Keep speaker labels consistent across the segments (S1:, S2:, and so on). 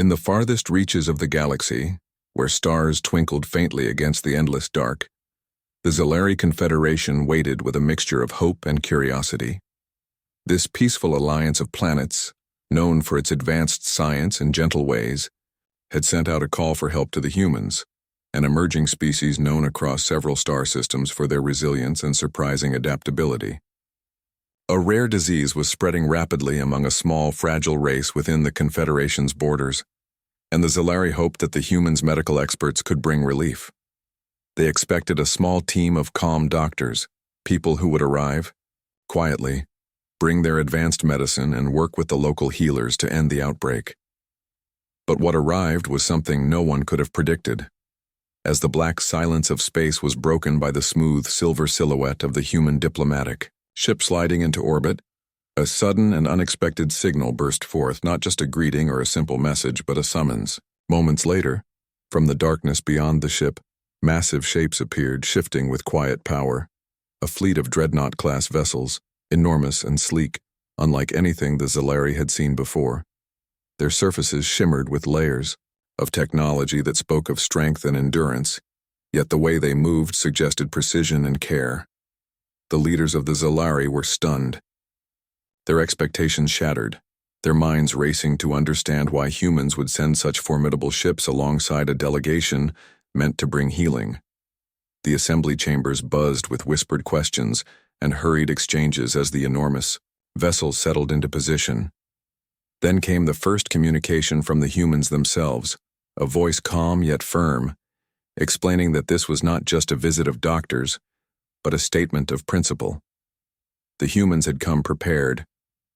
S1: In the farthest reaches of the galaxy, where stars twinkled faintly against the endless dark, the Zalari Confederation waited with a mixture of hope and curiosity. This peaceful alliance of planets, known for its advanced science and gentle ways, had sent out a call for help to the humans, an emerging species known across several star systems for their resilience and surprising adaptability. A rare disease was spreading rapidly among a small, fragile race within the Confederation's borders, and the Zalari hoped that the humans' medical experts could bring relief. They expected a small team of calm doctors, people who would arrive, quietly, bring their advanced medicine and work with the local healers to end the outbreak. But what arrived was something no one could have predicted. As the black silence of space was broken by the smooth silver silhouette of the human diplomatic ship sliding into orbit, a sudden and unexpected signal burst forth, not just a greeting or a simple message, but a summons. Moments later, from the darkness beyond the ship, massive shapes appeared, shifting with quiet power. A fleet of Dreadnought-class vessels, enormous and sleek, unlike anything the Zalari had seen before. Their surfaces shimmered with layers of technology that spoke of strength and endurance, yet the way they moved suggested precision and care. The leaders of the Zalari were stunned, their expectations shattered, their minds racing to understand why humans would send such formidable ships alongside a delegation meant to bring healing. The assembly chambers buzzed with whispered questions and hurried exchanges as the enormous vessels settled into position. Then came the first communication from the humans themselves, a voice calm yet firm, explaining that this was not just a visit of doctors, but a statement of principle. The humans had come prepared,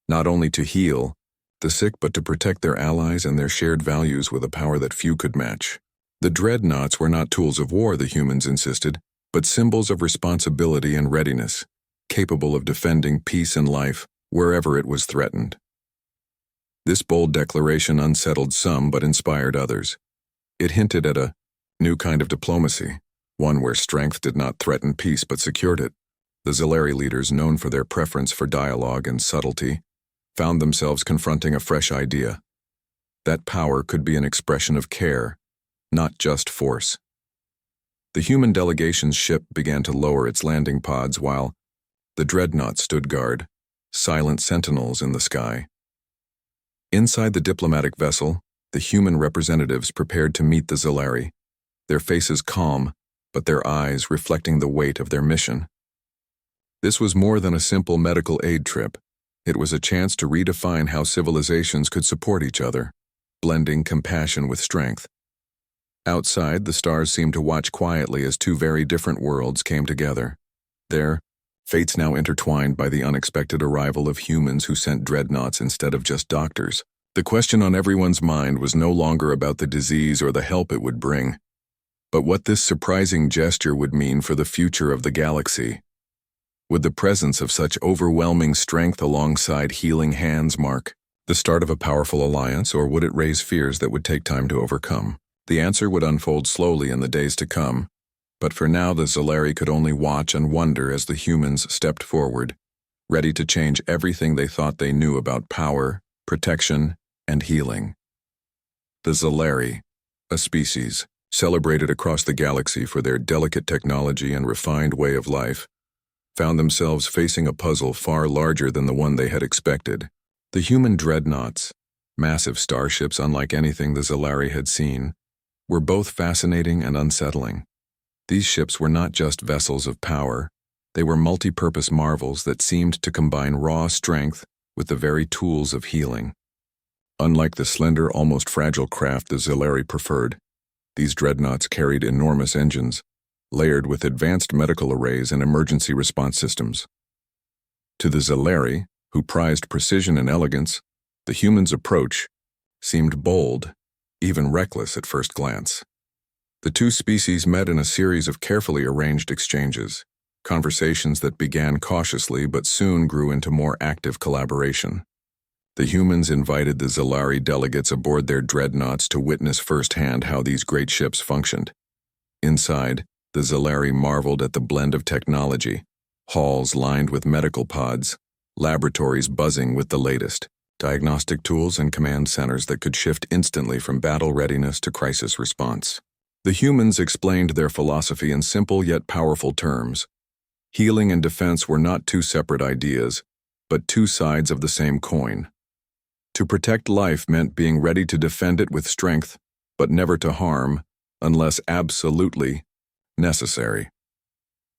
S1: not only to heal the sick but to protect their allies and their shared values with a power that few could match. The Dreadnoughts were not tools of war, the humans insisted, but symbols of responsibility and readiness, capable of defending peace and life wherever it was threatened. This bold declaration unsettled some but inspired others. It hinted at a new kind of diplomacy, one where strength did not threaten peace but secured it. The Zalari leaders, known for their preference for dialogue and subtlety, found themselves confronting a fresh idea. That power could be an expression of care, not just force. The human delegation's ship began to lower its landing pods while the Dreadnoughts stood guard, silent sentinels in the sky. Inside the diplomatic vessel, the human representatives prepared to meet the Zalari, their faces calm, but their eyes reflecting the weight of their mission. This was more than a simple medical aid trip. It was a chance to redefine how civilizations could support each other, blending compassion with strength. Outside, the stars seemed to watch quietly as two very different worlds came together. Their fates now intertwined by the unexpected arrival of humans who sent dreadnoughts instead of just doctors. The question on everyone's mind was no longer about the disease or the help it would bring, but what this surprising gesture would mean for the future of the galaxy. Would the presence of such overwhelming strength alongside healing hands mark the start of a powerful alliance, or would it raise fears that would take time to overcome? The answer would unfold slowly in the days to come, but for now the Zalari could only watch and wonder as the humans stepped forward, ready to change everything they thought they knew about power, protection, and healing. The Zalari, a species celebrated across the galaxy for their delicate technology and refined way of life, found themselves facing a puzzle far larger than the one they had expected. The human dreadnoughts, massive starships unlike anything the Zalari had seen, were both fascinating and unsettling. These ships were not just vessels of power, they were multi-purpose marvels that seemed to combine raw strength with the very tools of healing. Unlike the slender, almost fragile craft the Zalari preferred, these dreadnoughts carried enormous engines, layered with advanced medical arrays and emergency response systems. To the Zalari, who prized precision and elegance, the humans' approach seemed bold, even reckless at first glance. The two species met in a series of carefully arranged exchanges, conversations that began cautiously but soon grew into more active collaboration. The humans invited the Zalari delegates aboard their dreadnoughts to witness firsthand how these great ships functioned. Inside, the Zalari marveled at the blend of technology, halls lined with medical pods, laboratories buzzing with the latest. diagnostic tools, and command centers that could shift instantly from battle readiness to crisis response. The humans explained their philosophy in simple yet powerful terms. Healing and defense were not two separate ideas, but two sides of the same coin. To protect life meant being ready to defend it with strength, but never to harm, unless absolutely necessary.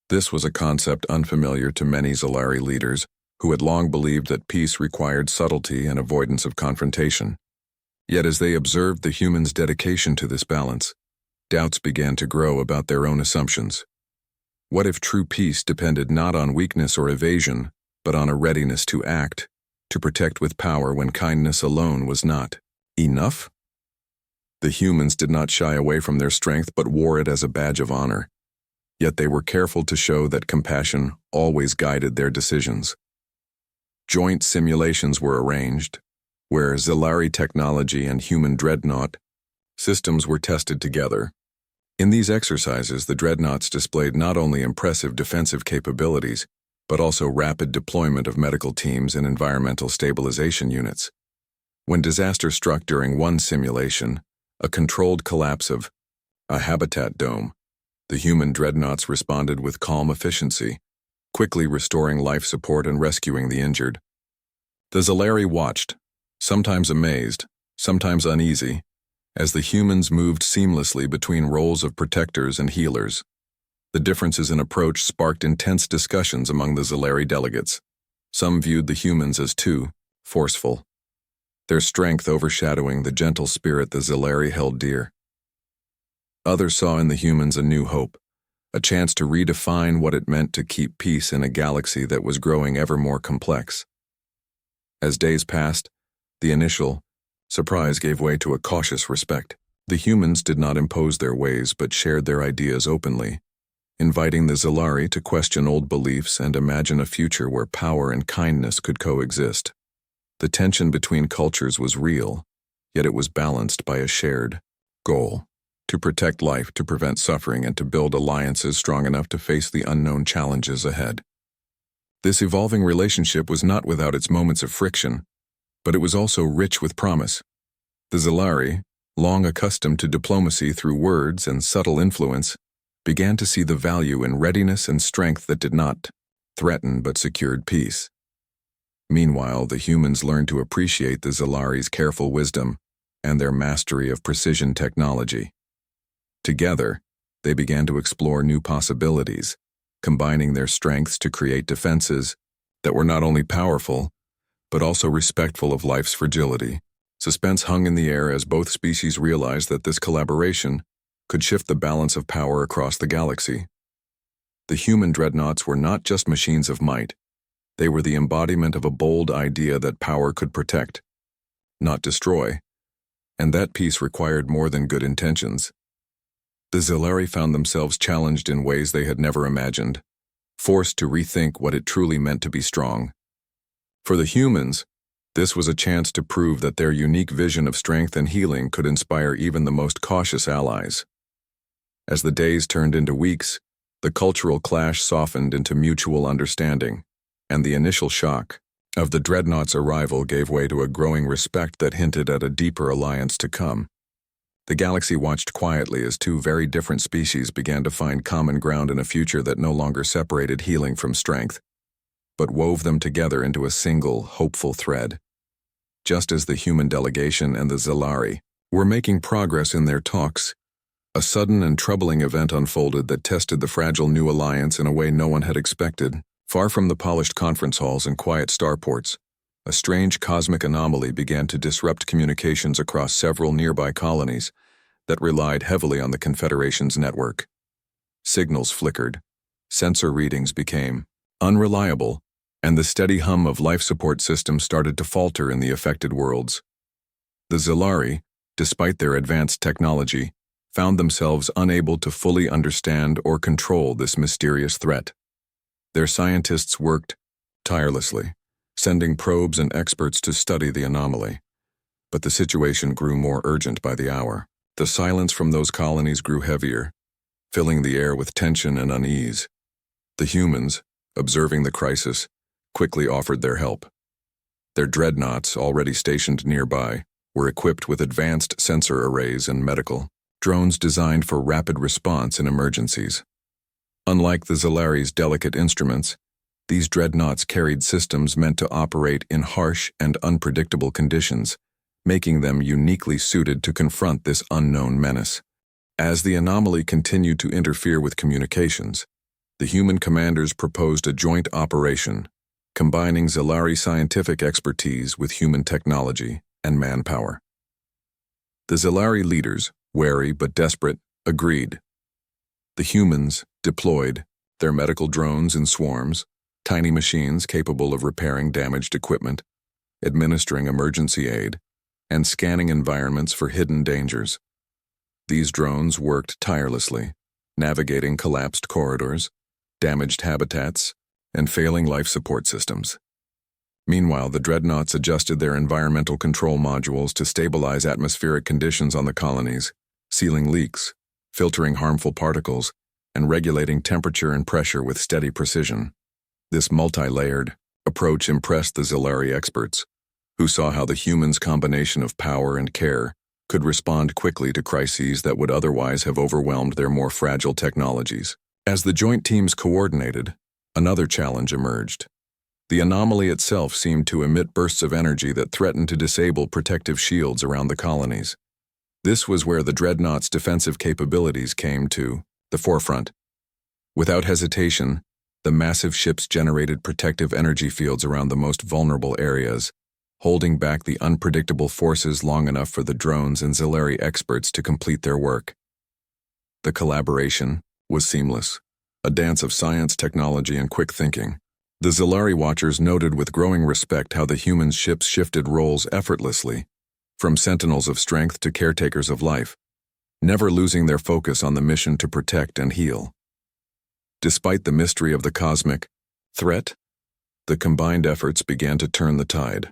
S1: This was a concept unfamiliar to many Zalari leaders, who had long believed that peace required subtlety and avoidance of confrontation. Yet as they observed the humans' dedication to this balance, doubts began to grow about their own assumptions. What if true peace depended not on weakness or evasion, but on a readiness to act, to protect with power when kindness alone was not enough? The humans did not shy away from their strength but wore it as a badge of honor. Yet they were careful to show that compassion always guided their decisions. Joint simulations were arranged, where Zalari technology and human dreadnought systems were tested together. In these exercises, the dreadnoughts displayed not only impressive defensive capabilities, but also rapid deployment of medical teams and environmental stabilization units. When disaster struck during one simulation, a controlled collapse of a habitat dome, the human dreadnoughts responded with calm efficiency, quickly restoring life support and rescuing the injured. The Zalari watched, sometimes amazed, sometimes uneasy, as the humans moved seamlessly between roles of protectors and healers. The differences in approach sparked intense discussions among the Zalari delegates. Some viewed the humans as too forceful, their strength overshadowing the gentle spirit the Zalari held dear. Others saw in the humans a new hope, a chance to redefine what it meant to keep peace in a galaxy that was growing ever more complex. As days passed, the initial surprise gave way to a cautious respect. The humans did not impose their ways but shared their ideas openly, inviting the Zalari to question old beliefs and imagine a future where power and kindness could coexist. The tension between cultures was real, yet it was balanced by a shared goal: to protect life, to prevent suffering, and to build alliances strong enough to face the unknown challenges ahead. This evolving relationship was not without its moments of friction, but it was also rich with promise. The Zalari, long accustomed to diplomacy through words and subtle influence, began to see the value in readiness and strength that did not threaten but secured peace. Meanwhile, the humans learned to appreciate the Zalari's careful wisdom and their mastery of precision technology. Together, they began to explore new possibilities, combining their strengths to create defenses that were not only powerful, but also respectful of life's fragility. Suspense hung in the air as both species realized that this collaboration could shift the balance of power across the galaxy. The human dreadnoughts were not just machines of might. They were the embodiment of a bold idea that power could protect, not destroy, and that peace required more than good intentions. The Zalari found themselves challenged in ways they had never imagined, forced to rethink what it truly meant to be strong. For the humans, this was a chance to prove that their unique vision of strength and healing could inspire even the most cautious allies. As the days turned into weeks, the cultural clash softened into mutual understanding, and the initial shock of the Dreadnoughts' arrival gave way to a growing respect that hinted at a deeper alliance to come. The galaxy watched quietly as two very different species began to find common ground in a future that no longer separated healing from strength, but wove them together into a single, hopeful thread. Just as the human delegation and the Zalari were making progress in their talks, a sudden and troubling event unfolded that tested the fragile new alliance in a way no one had expected. Far from the polished conference halls and quiet starports, a strange cosmic anomaly began to disrupt communications across several nearby colonies that relied heavily on the Confederation's network. Signals flickered, sensor readings became unreliable, and the steady hum of life support systems started to falter in the affected worlds. The Zalari, despite their advanced technology, found themselves unable to fully understand or control this mysterious threat. Their scientists worked tirelessly, sending probes and experts to study the anomaly. But the situation grew more urgent by the hour. The silence from those colonies grew heavier, filling the air with tension and unease. The humans, observing the crisis, quickly offered their help. Their dreadnoughts, already stationed nearby, were equipped with advanced sensor arrays and medical drones designed for rapid response in emergencies. Unlike the Zalari's delicate instruments, these dreadnoughts carried systems meant to operate in harsh and unpredictable conditions, making them uniquely suited to confront this unknown menace. As the anomaly continued to interfere with communications, the human commanders proposed a joint operation, combining Zalari scientific expertise with human technology and manpower. The Zalari leaders, wary but desperate, agreed. The humans deployed their medical drones in swarms, tiny machines capable of repairing damaged equipment, administering emergency aid, and scanning environments for hidden dangers. These drones worked tirelessly, navigating collapsed corridors, damaged habitats, and failing life support systems. Meanwhile, the Dreadnoughts adjusted their environmental control modules to stabilize atmospheric conditions on the colonies, sealing leaks, filtering harmful particles, and regulating temperature and pressure with steady precision. This multi-layered approach impressed the Zalari experts, who saw how the humans' combination of power and care could respond quickly to crises that would otherwise have overwhelmed their more fragile technologies. As the joint teams coordinated, another challenge emerged. The anomaly itself seemed to emit bursts of energy that threatened to disable protective shields around the colonies. This was where the Dreadnoughts' defensive capabilities came to the forefront. Without hesitation, the massive ships generated protective energy fields around the most vulnerable areas, holding back the unpredictable forces long enough for the drones and Zalari experts to complete their work. The collaboration was seamless, a dance of science, technology, and quick thinking. The Zalari watchers noted with growing respect how the humans' ships shifted roles effortlessly, from sentinels of strength to caretakers of life, never losing their focus on the mission to protect and heal. Despite the mystery of the cosmic threat, the combined efforts began to turn the tide.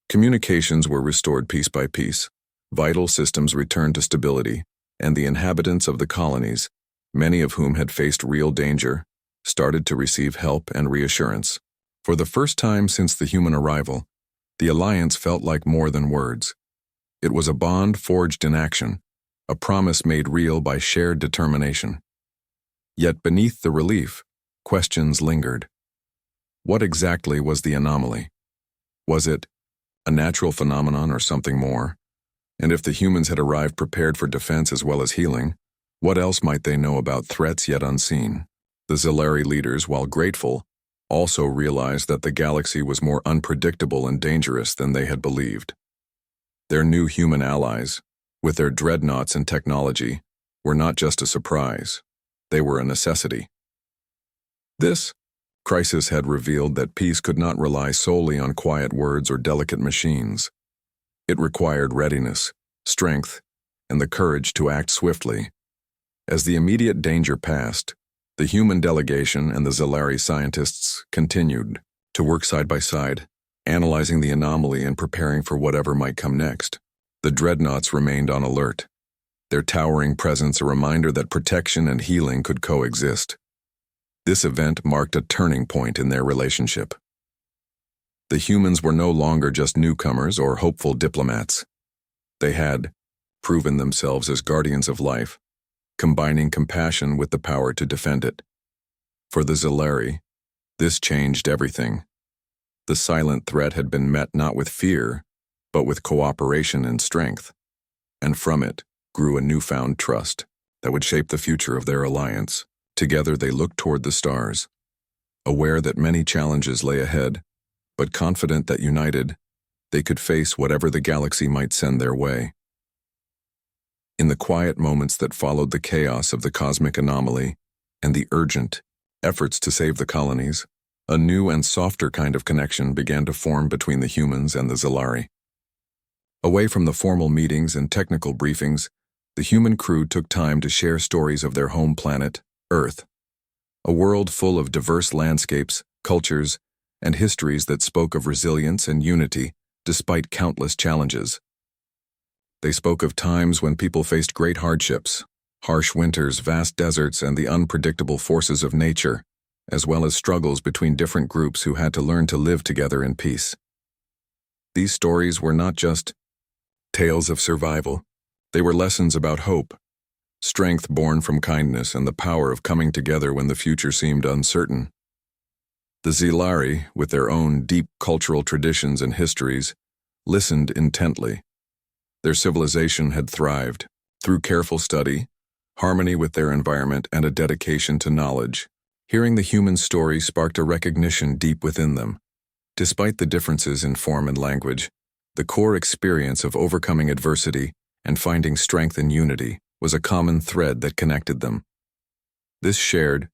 S1: Communications were restored piece by piece, vital systems returned to stability, and the inhabitants of the colonies, many of whom had faced real danger, started to receive help and reassurance. For the first time since the human arrival, the alliance felt like more than words. It was a bond forged in action, a promise made real by shared determination. Yet beneath the relief, questions lingered. What exactly was the anomaly? Was it a natural phenomenon or something more? And if the humans had arrived prepared for defense as well as healing, what else might they know about threats yet unseen? The Zalari leaders, while grateful, also realized that the galaxy was more unpredictable and dangerous than they had believed. Their new human allies, with their dreadnoughts and technology, were not just a surprise. They were a necessity. This crisis had revealed that peace could not rely solely on quiet words or delicate machines. It required readiness, strength, and the courage to act swiftly. As the immediate danger passed, the human delegation and the Zalari scientists continued to work side by side, analyzing the anomaly and preparing for whatever might come next. The Dreadnoughts remained on alert, their towering presence a reminder that protection and healing could coexist. This event marked a turning point in their relationship. The humans were no longer just newcomers or hopeful diplomats. They had proven themselves as guardians of life, combining compassion with the power to defend it. For the Zalari, this changed everything. The silent threat had been met not with fear, but with cooperation and strength, and from it grew a newfound trust that would shape the future of their alliance. Together they looked toward the stars, aware that many challenges lay ahead, but confident that united, they could face whatever the galaxy might send their way. In the quiet moments that followed the chaos of the cosmic anomaly and the urgent efforts to save the colonies, a new and softer kind of connection began to form between the humans and the Zalari. Away from the formal meetings and technical briefings, the human crew took time to share stories of their home planet, Earth, a world full of diverse landscapes, cultures, and histories that spoke of resilience and unity despite countless challenges. They spoke of times when people faced great hardships, harsh winters, vast deserts, and the unpredictable forces of nature, as well as struggles between different groups who had to learn to live together in peace. These stories were not just tales of survival. They were lessons about hope, strength born from kindness, and the power of coming together when the future seemed uncertain. The Zilari, with their own deep cultural traditions and histories, listened intently. Their civilization had thrived through careful study, harmony with their environment, and a dedication to knowledge. Hearing the human story sparked a recognition deep within them. Despite the differences in form and language, the core experience of overcoming adversity and finding strength in unity was a common thread that connected them. This shared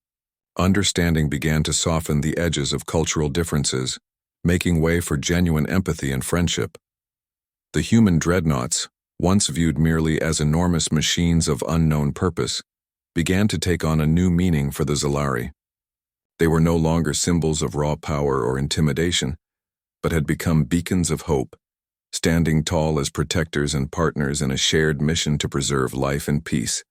S1: understanding began to soften the edges of cultural differences, making way for genuine empathy and friendship. The human dreadnoughts, once viewed merely as enormous machines of unknown purpose, began to take on a new meaning for the Zilari. They were no longer symbols of raw power or intimidation, but had become beacons of hope, standing tall as protectors and partners in a shared mission to preserve life and peace.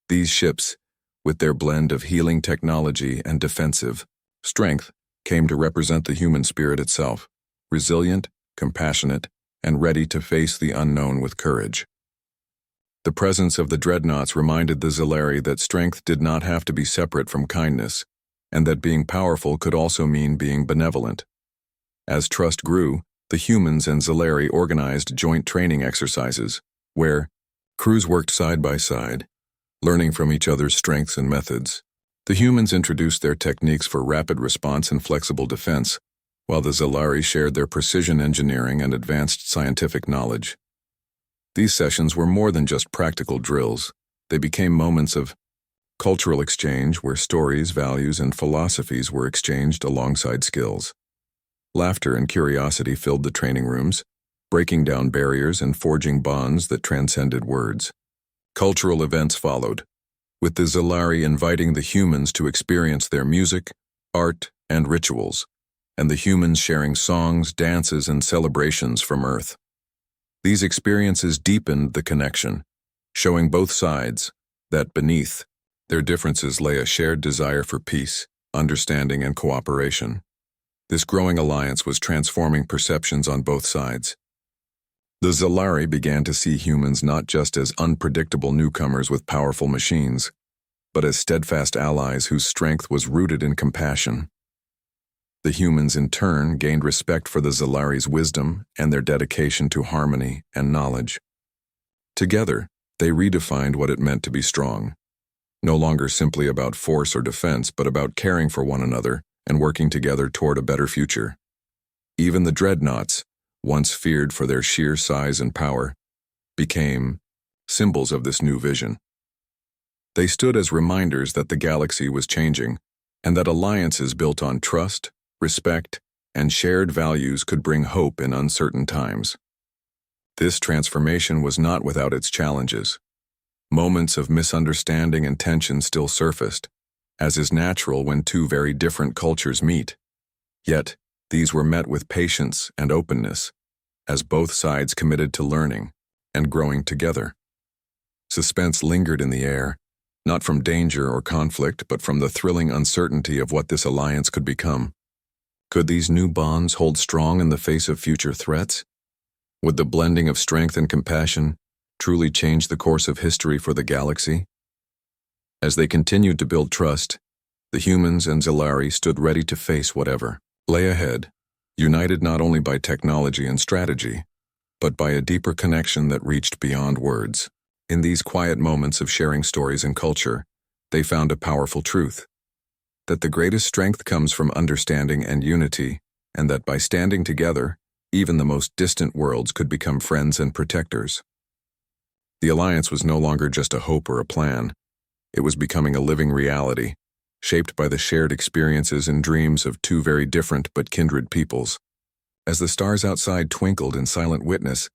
S1: These ships, with their blend of healing technology and defensive strength, came to represent the human spirit itself, resilient, compassionate, and ready to face the unknown with courage. The presence of the dreadnoughts reminded the Zilari that strength did not have to be separate from kindness, and that being powerful could also mean being benevolent. As trust grew, the humans and Zilari organized joint training exercises, where crews worked side by side, learning from each other's strengths and methods. The humans introduced their techniques for rapid response and flexible defense, while the Zilari shared their precision engineering and advanced scientific knowledge. These sessions were more than just practical drills. They became moments of cultural exchange where stories, values, and philosophies were exchanged alongside skills. Laughter and curiosity filled the training rooms, breaking down barriers and forging bonds that transcended words. Cultural events followed, with the Zilari inviting the humans to experience their music, art, and rituals, and the humans sharing songs, dances, and celebrations from Earth. These experiences deepened the connection, showing both sides that beneath their differences lay a shared desire for peace, understanding, and cooperation. This growing alliance was transforming perceptions on both sides. The Zilari began to see humans not just as unpredictable newcomers with powerful machines, but as steadfast allies whose strength was rooted in compassion. The humans, in turn, gained respect for the Zilari's wisdom and their dedication to harmony and knowledge. Together, they redefined what it meant to be strong, no longer simply about force or defense, but about caring for one another and working together toward a better future. Even the dreadnoughts, once feared for their sheer size and power, became symbols of this new vision. They stood as reminders that the galaxy was changing, and that alliances built on trust, respect, and shared values could bring hope in uncertain times. This transformation was not without its challenges. Moments of misunderstanding and tension still surfaced, as is natural when two very different cultures meet. Yet, these were met with patience and openness, as both sides committed to learning and growing together. Suspense lingered in the air, not from danger or conflict, but from the thrilling uncertainty of what this alliance could become. Could these new bonds hold strong in the face of future threats? Would the blending of strength and compassion truly change the course of history for the galaxy? As they continued to build trust, the humans and Zilari stood ready to face whatever lay ahead, united not only by technology and strategy, but by a deeper connection that reached beyond words. In these quiet moments of sharing stories and culture, they found a powerful truth: that the greatest strength comes from understanding and unity, and that by standing together, even the most distant worlds could become friends and protectors. The alliance was no longer just a hope or a plan. It was becoming a living reality, shaped by the shared experiences and dreams of two very different but kindred peoples. As the stars outside twinkled in silent witness,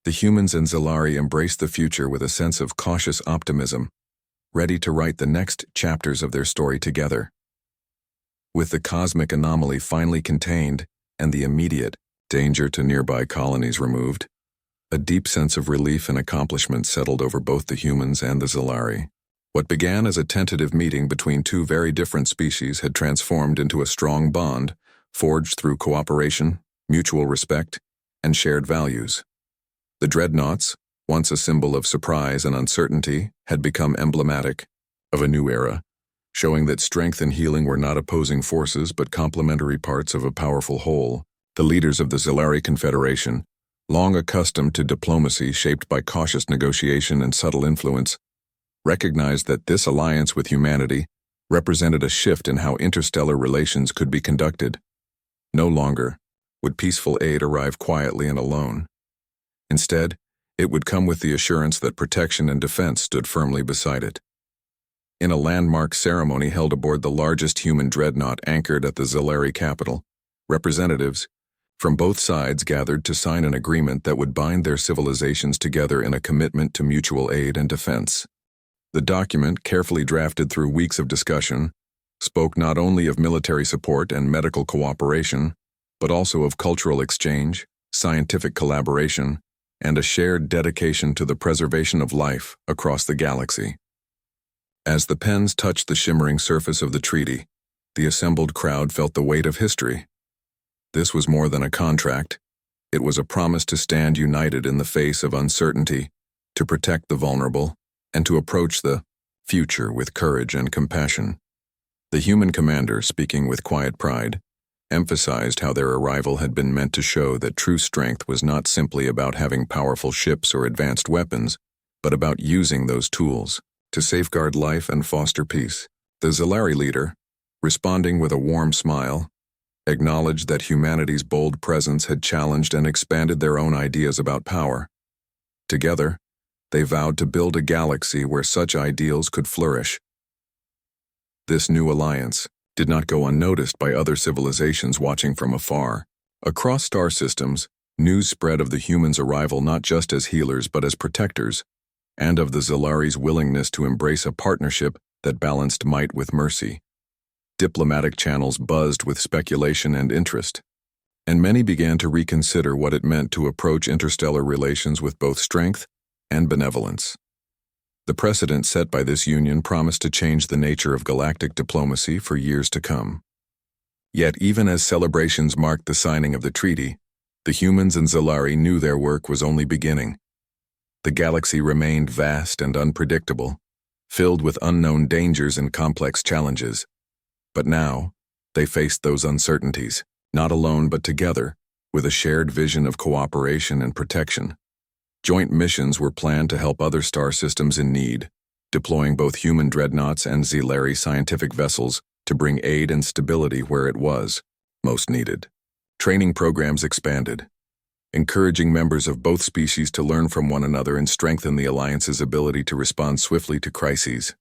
S1: the humans and Zilari embraced the future with a sense of cautious optimism, ready to write the next chapters of their story together. With the cosmic anomaly finally contained and the immediate danger to nearby colonies removed, a deep sense of relief and accomplishment settled over both the humans and the Zilari. What began as a tentative meeting between two very different species had transformed into a strong bond, forged through cooperation, mutual respect, and shared values. The Dreadnoughts, once a symbol of surprise and uncertainty, had become emblematic of a new era, showing that strength and healing were not opposing forces but complementary parts of a powerful whole. The leaders of the Zilari Confederation, long accustomed to diplomacy shaped by cautious negotiation and subtle influence, recognized that this alliance with humanity represented a shift in how interstellar relations could be conducted. No longer would peaceful aid arrive quietly and alone. Instead, it would come with the assurance that protection and defense stood firmly beside it. In a landmark ceremony held aboard the largest human dreadnought anchored at the Zilari capital, representatives from both sides gathered to sign an agreement that would bind their civilizations together in a commitment to mutual aid and defense. The document, carefully drafted through weeks of discussion, spoke not only of military support and medical cooperation, but also of cultural exchange, scientific collaboration, and a shared dedication to the preservation of life across the galaxy. As the pens touched the shimmering surface of the treaty, the assembled crowd felt the weight of history. This was more than a contract. It was a promise to stand united in the face of uncertainty, to protect the vulnerable, and to approach the future with courage and compassion. The human commander, speaking with quiet pride, emphasized how their arrival had been meant to show that true strength was not simply about having powerful ships or advanced weapons, but about using those tools to safeguard life and foster peace. The Zilari leader, responding with a warm smile, acknowledged that humanity's bold presence had challenged and expanded their own ideas about power. Together, they vowed to build a galaxy where such ideals could flourish. This new alliance did not go unnoticed by other civilizations watching from afar. Across star systems, news spread of the humans' arrival not just as healers but as protectors, and of the Zilari's willingness to embrace a partnership that balanced might with mercy. Diplomatic channels buzzed with speculation and interest, and many began to reconsider what it meant to approach interstellar relations with both strength and benevolence. The precedent set by this union promised to change the nature of galactic diplomacy for years to come. Yet even as celebrations marked the signing of the treaty, the humans and Zilari knew their work was only beginning. The galaxy remained vast and unpredictable, filled with unknown dangers and complex challenges. But now, they faced those uncertainties, not alone but together, with a shared vision of cooperation and protection. Joint missions were planned to help other star systems in need, deploying both human dreadnoughts and Zilari scientific vessels to bring aid and stability where it was most needed. Training programs expanded, encouraging members of both species to learn from one another and strengthen the alliance's ability to respond swiftly to crises.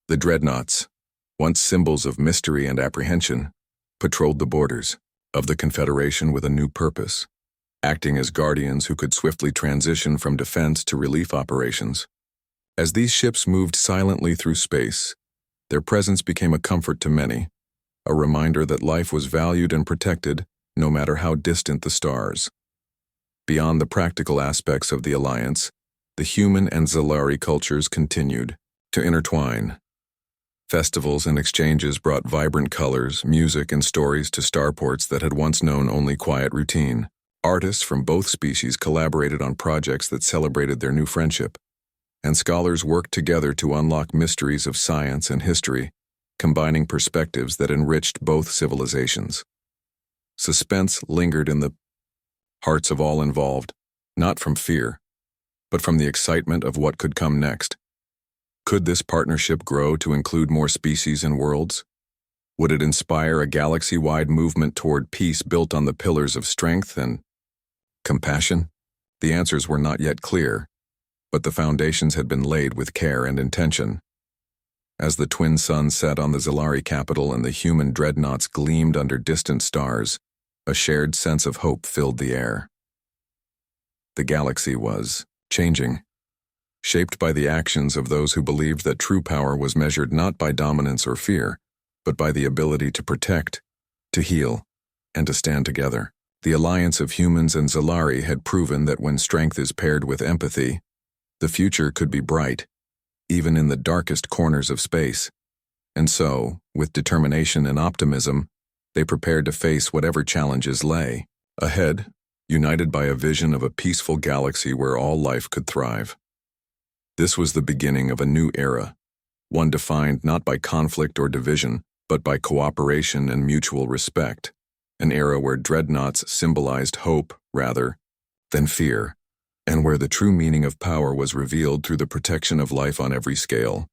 S1: The Dreadnoughts, once symbols of mystery and apprehension, patrolled the borders of the Confederation with a new purpose, acting as guardians who could swiftly transition from defense to relief operations. As these ships moved silently through space, their presence became a comfort to many, a reminder that life was valued and protected no matter how distant the stars. Beyond the practical aspects of the alliance, the human and Zilari cultures continued to intertwine. Festivals and exchanges brought vibrant colors, music, and stories to starports that had once known only quiet routine. Artists from both species collaborated on projects that celebrated their new friendship, and scholars worked together to unlock mysteries of science and history, combining perspectives that enriched both civilizations. Suspense lingered in the hearts of all involved, not from fear, but from the excitement of what could come next. Could this partnership grow to include more species and worlds? Would it inspire a galaxy-wide movement toward peace built on the pillars of strength and compassion? The answers were not yet clear, but the foundations had been laid with care and intention. As the twin suns set on the Zilari capital and the human dreadnoughts gleamed under distant stars, a shared sense of hope filled the air. The galaxy was changing, shaped by the actions of those who believed that true power was measured not by dominance or fear, but by the ability to protect, to heal, and to stand together. The alliance of humans and Zilari had proven that when strength is paired with empathy, the future could be bright, even in the darkest corners of space. And so, with determination and optimism, they prepared to face whatever challenges lay ahead. united by a vision of a peaceful galaxy where all life could thrive. This was the beginning of a new era, one defined not by conflict or division, but by cooperation and mutual respect, an era where dreadnoughts symbolized hope rather than fear, and where the true meaning of power was revealed through the protection of life on every scale.